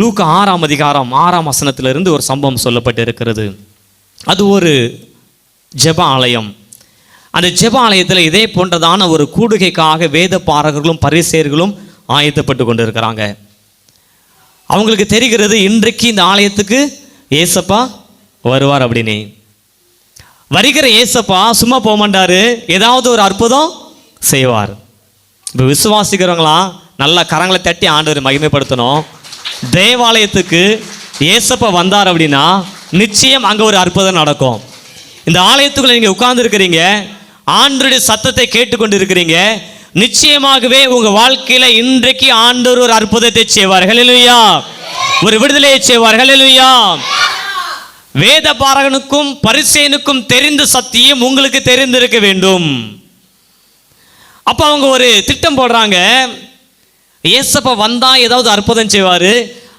லூக்கா 6ஆம் அதிகாரம் 6ஆம் வசனத்திலிருந்து ஒரு சம்பவம் சொல்லப்பட்டு இருக்கிறது. அது ஒரு ஜெப ஆலயம். அந்த ஜெப ஆலயத்தில் இதே போன்றதான ஒரு கூடுகைக்காக வேத பாரகர்களும் பரிசேயர்களும் ஆயத்தப்பட்டு கொண்டு இருக்கிறாங்க. அவங்களுக்கு தெரிகிறது இன்றைக்கு இந்த ஆலயத்துக்கு ஏசப்பா வருவார் அப்படின்னு. வருகிற ஏசப்பா சும்மா போக மாட்டாரு, ஏதாவது ஒரு அற்புதம் செய்வார். இப்போ விசுவாசிக்கிறவங்களாம் நல்லா கரங்களை தட்டி ஆண்டவர் மகிமைப்படுத்தணும். தேவாலயத்துக்கு ஏசப்பா வந்தார் அப்படின்னா நிச்சயம் அங்கே ஒரு அற்புதம் நடக்கும். இந்த ஆலயத்துக்குள்ள நீங்கள் உட்கார்ந்து இருக்கிறீங்க, ஆண்டவருடைய சத்தத்தை கேட்டுக்கொண்டு இருக்கிறீங்க. நிச்சயமாகவே உங்க வாழ்க்கையில இன்றைக்கு ஆண்டவர் ஒரு அற்புதத்தை செய்வார். ஹல்லேலூயா. ஒரு விடுதலையை செய்வார். ஹல்லேலூயா. வேத பாரகனுக்கும் பரிசேயனுக்கும் தெரிந்த சத்தியம் உங்களுக்கு தெரிந்திருக்க வேண்டும். அப்ப அவங்க ஒரு திட்டம் போடுறாங்க. ஏசப்பா வந்தா ஏதாவது அற்புதம் செய்வாரு,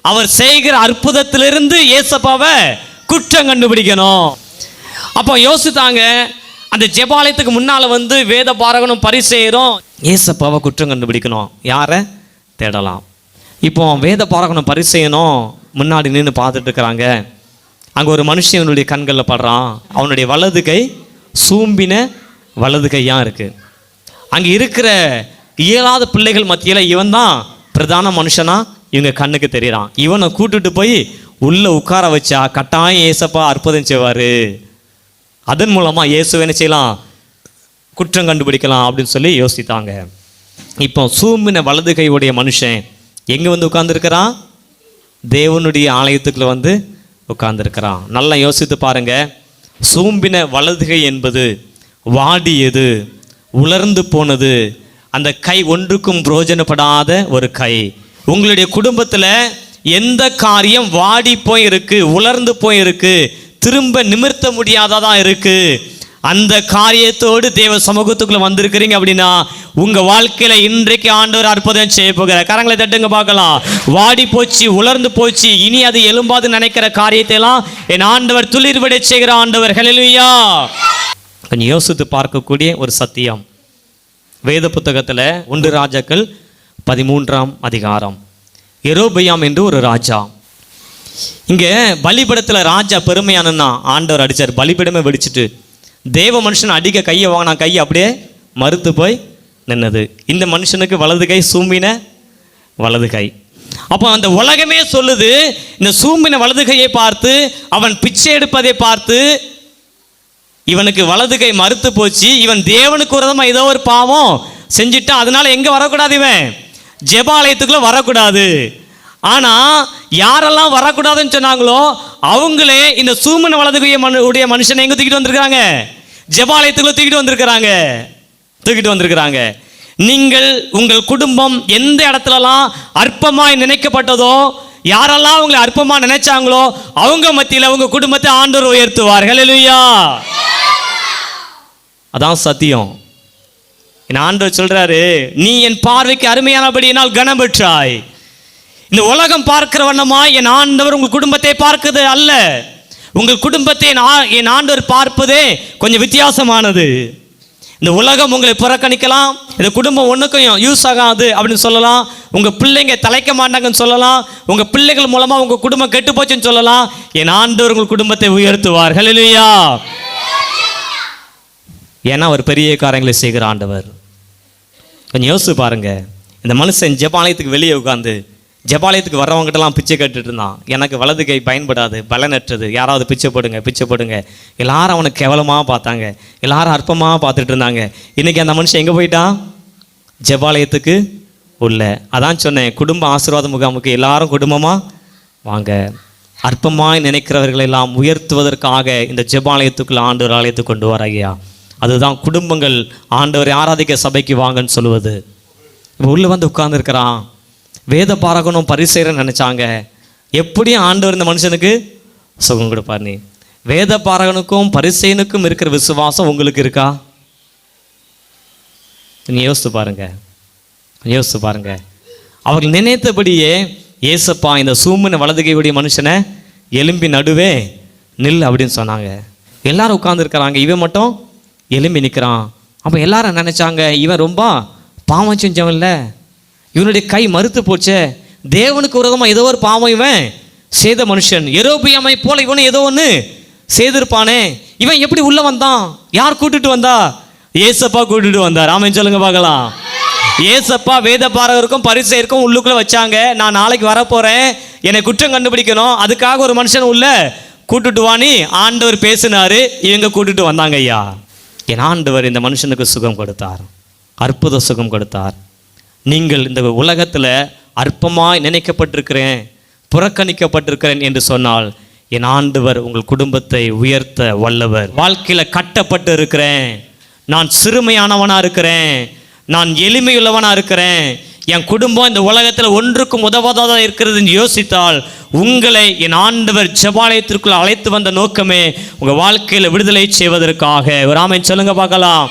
அவர் செய்கிற அற்புதத்திலிருந்து ஏசப்பாவை குற்றம் கண்டுபிடிக்கணும். அப்போ யோசித்தாங்க. அந்த ஜெபாலயத்துக்கு முன்னால வந்து வேத பாரகனும் பரிசேயரும் ஏசப்பாவை குற்றம் கண்டுபிடிக்கணும், யாரை தேடலாம். இப்போ வேத பாரகனும் பரிசேயனும் முன்னாடி நின்று பார்த்துட்டு இருக்கிறாங்க. அங்கே ஒரு மனுஷனுடைய கண்களில் படுறான். அவனுடைய வலது கை சூம்பின வலது கையாக இருக்குது. அங்கே இருக்கிற இயலாத பிள்ளைகள் மத்தியில் இவன் தான் பிரதான மனுஷனா இவங்க கண்ணுக்கு தெரிகிறான். இவனை கூட்டுட்டு போய் உள்ளே உட்கார வச்சா கட்டாயம் ஏசப்பா அற்புதம் செய்வார், அதன் மூலமாக இயேசுவை என்ன செய்யலாம், குற்றம் கண்டுபிடிக்கலாம் அப்படின்னு சொல்லி யோசித்தாங்க. இப்போ சூம்பின வலது கையுடைய மனுஷன் எங்கே வந்து உட்கார்ந்துருக்கிறான்? தேவனுடைய ஆலயத்துக்குள்ள வந்து உட்கார்ந்துருக்கிறான். நல்லா யோசித்து பாருங்க. சூம்பின வலதுகை என்பது வாடியது, உலர்ந்து போனது, அந்த கை ஒன்றுக்கும் பிரயோஜனப்படாத ஒரு கை. உங்களுடைய குடும்பத்தில் எந்த காரியம் வாடி போய் இருக்கு, உலர்ந்து போய் இருக்கு, திரும்ப நிமிர்த்த முடியாததா இருக்கு, அந்த காரியத்தோடு தேவ சமூகத்துக்குள்ள வந்திருக்கிறீங்க அப்படின்னா உங்க வாழ்க்கையில இன்றைக்கு ஆண்டவர் அற்புதம் செய்ய போகிற. கரங்களை தட்டுங்க பார்க்கலாம். வாடி போச்சு, உலர்ந்து போச்சு, இனி அது எலும்பாது நினைக்கிற காரியத்தை எல்லாம் என் ஆண்டவர் துளிர் விட செய்கிற ஆண்டவர். ஹல்லேலூயா. கொஞ்சம் யோசித்து பார்க்கக்கூடிய ஒரு சத்தியம். வேத புத்தகத்தில் 1 ராஜாக்கள் 13ஆம் அதிகாரம். யெரொபெயாம் என்று ஒரு ராஜா. இங்கே பலிபடத்தில் ராஜா பெருமையானன்னா ஆண்டவர் அடித்தார். பலிபடமே வெடிச்சிட்டு தேவ மனுஷன் அடிக்க கையை வாங்கினா கை அப்படியே மறுத்து போய் நின்னது. இந்த மனுஷனுக்கு வலது கை சூம்பின வலது கை. அப்போ அந்த உலகமே சொல்லுது, இந்த சூம்பின வலது கையை பார்த்து அவன் பிச்சை எடுப்பதை பார்த்து இவனுக்கு வலது கை மறுத்து போச்சு, இவன் தேவனுக்கு விரோதமாக ஏதோ ஒரு பாவம் செஞ்சுட்டா, அதனால எங்கே வரக்கூடாது, இவன் ஜெபாலயத்துக்குள்ள வரக்கூடாது. ஆனால் யாரெல்லாம் வரக்கூடாதுன்னு சொன்னாங்களோ அவங்களே இந்த சூம்பின வலது கையுடைய மனுஷனை எங்கே தூக்கிட்டு வந்திருக்கிறாங்க? ஜெபாலயத்துக்குள்ள தூக்கிட்டு வந்திருக்கிறாங்க. நீங்கள் உங்கள் குடும்பம் எந்த இடத்துலலாம் அற்பமாய் நினைக்கப்பட்டதோ, யாரெல்லாம் உங்களை அற்பமாக நினைச்சாங்களோ அவங்க மத்தியில் உங்க குடும்பத்தை ஆண்டவர் உயர்த்துவார். ஹல்லேலூயா. அதான் சத்தியம். என் ஆண்டவர் சொல்றாரு, நீ என் பார்வைக்கு அருமையானபடியினால் கனம் பெற்றாய். இந்த உலகம் பார்க்கிற வண்ணமாய் என் ஆண்டவர் உங்கள் குடும்பத்தை பார்க்குது அல்ல. உங்கள் குடும்பத்தை என் ஆண்டவர் பார்ப்பதே கொஞ்சம் வித்தியாசமானது. இந்த உலகம் உங்களை புறக்கணிக்கலாம், இந்த குடும்பம் ஒன்றுக்கும் யூஸ் ஆகாது அப்படின்னு சொல்லலாம், உங்கள் பிள்ளைங்க தலைக்க மாட்டாங்கன்னு சொல்லலாம், உங்கள் பிள்ளைகள் மூலமாக உங்கள் குடும்பம் கெட்டு போச்சுன்னு சொல்லலாம். என் ஆண்டவர் உங்கள் குடும்பத்தை உயர்த்துவார். ஹல்லேலூயா. ஏன்னா ஒரு பெரிய காரியங்களை செய்கிற ஆண்டவர். கொஞ்சம் யோசிச்சு பாருங்க. இந்த மனுஷன் ஜெபாலயத்துக்கு வெளியே உட்காந்து ஜெபாலயத்துக்கு வர்றவங்ககிட்டலாம் பிச்சை கேட்டுட்டு இருந்தான். எனக்கு வலது கை பயன்படாது, பலனற்றது, யாராவது பிச்சை போடுங்க. எல்லாரும் அவனுக்கு கேவலமாக பார்த்தாங்க, எல்லாரும் அற்பமாக பார்த்துட்டு இருந்தாங்க. இன்றைக்கி அந்த மனுஷன் எங்கே போயிட்டான்? ஜெபாலயத்துக்கு உள்ள. அதான் சொன்னேன், குடும்ப ஆசீர்வாத முகாமுக்கு எல்லாரும் குடும்பமாக வாங்க. அற்பமாய் நினைக்கிறவர்களெல்லாம் உயர்த்துவதற்காக இந்த ஜெபாலயத்துக்குள்ள ஆண்டவர் ஆலயத்துக்கு கொண்டு வர ஐயா. அதுதான் குடும்பங்கள் ஆண்டவரை ஆராதிக்க சபைக்கு வாங்கன்னு சொல்லுவது. இப்போ உள்ளே வந்து உட்கார்ந்துருக்கிறான். வேத பாரகனும் பரிசேயரும் நினைச்சாங்க, எப்படியும் ஆண்டவர் இந்த மனுஷனுக்கு சுகம் கொடுப்பார். நீ வேத பாரகனுக்கும் பரிசேயனுக்கும் இருக்கிற விசுவாசம் உங்களுக்கு இருக்கா? நீ யோசித்து பாருங்க. அவர்கள் நினைத்தபடியே ஏசப்பா இந்த சூம்பின வலதுகையுடைய மனுஷனை எலும்பி நடுவே நில் அப்படின்னு சொன்னாங்க. எல்லாரும் உட்கார்ந்துருக்கிறாங்க, இவன் மட்டும் எலும்பி நிற்கிறான். அப்போ எல்லாரும் நினைச்சாங்க, இவன் ரொம்ப பாவம் செஞ்சவன் இல்லை, இவனுடைய கை மறுத்து போச்சே, தேவனுக்கு விரோதமாக ஏதோ ஒரு பாவம் இவன் செய்த மனுஷன். யெரொபெயாமை போல இவனும் ஏதோ ஒன்று செய்திருப்பானே. இவன் எப்படி உள்ள வந்தான்? யார் கூட்டிட்டு வந்தா? ஏசப்பா கூட்டிட்டு வந்தார். ஆமென் சொல்லுங்க பார்க்கலாம். ஏசப்பா வேதபாரகருக்கும் பரிசேயருக்கும் உள்ளுக்குள்ள வச்சாங்க. நான் நாளைக்கு வரப்போறேன், என்னை குற்றம் கண்டுபிடிக்கணும், அதுக்காக ஒரு மனுஷன் உள்ள கூட்டிட்டு வாணி ஆண்டவர் பேசினாரு. இவங்க கூட்டிட்டு வந்தாங்க. ஐயா, என் ஆண்டவர் இந்த மனுஷனுக்கு சுகம் கொடுத்தார், அற்புத சுகம் கொடுத்தார். நீங்கள் இந்த உலகத்தில் அற்பமாய் நினைக்கப்பட்டிருக்கிறேன், புறக்கணிக்கப்பட்டிருக்கிறேன் என்று சொன்னால் என் ஆண்டவர் உங்கள் குடும்பத்தை உயர்த்த வல்லவர். வாழ்க்கையில் கட்டப்பட்டு இருக்கிறேன், நான் சிறுமையானவனாக இருக்கிறேன், நான் எளிமையுள்ளவனாக இருக்கிறேன், என் குடும்பம் இந்த உலகத்தில் ஒன்றுக்கும் உதவாததாக இருக்கிறதுன்னு யோசித்தால் உங்களை என் ஆண்டவர் ஜெபாலயத்திற்குள் அழைத்து வந்த நோக்கமே உங்கள் வாழ்க்கையில் விடுதலை செய்வதற்காக. ஒரு ஆமென் சொல்லுங்க பார்க்கலாம்.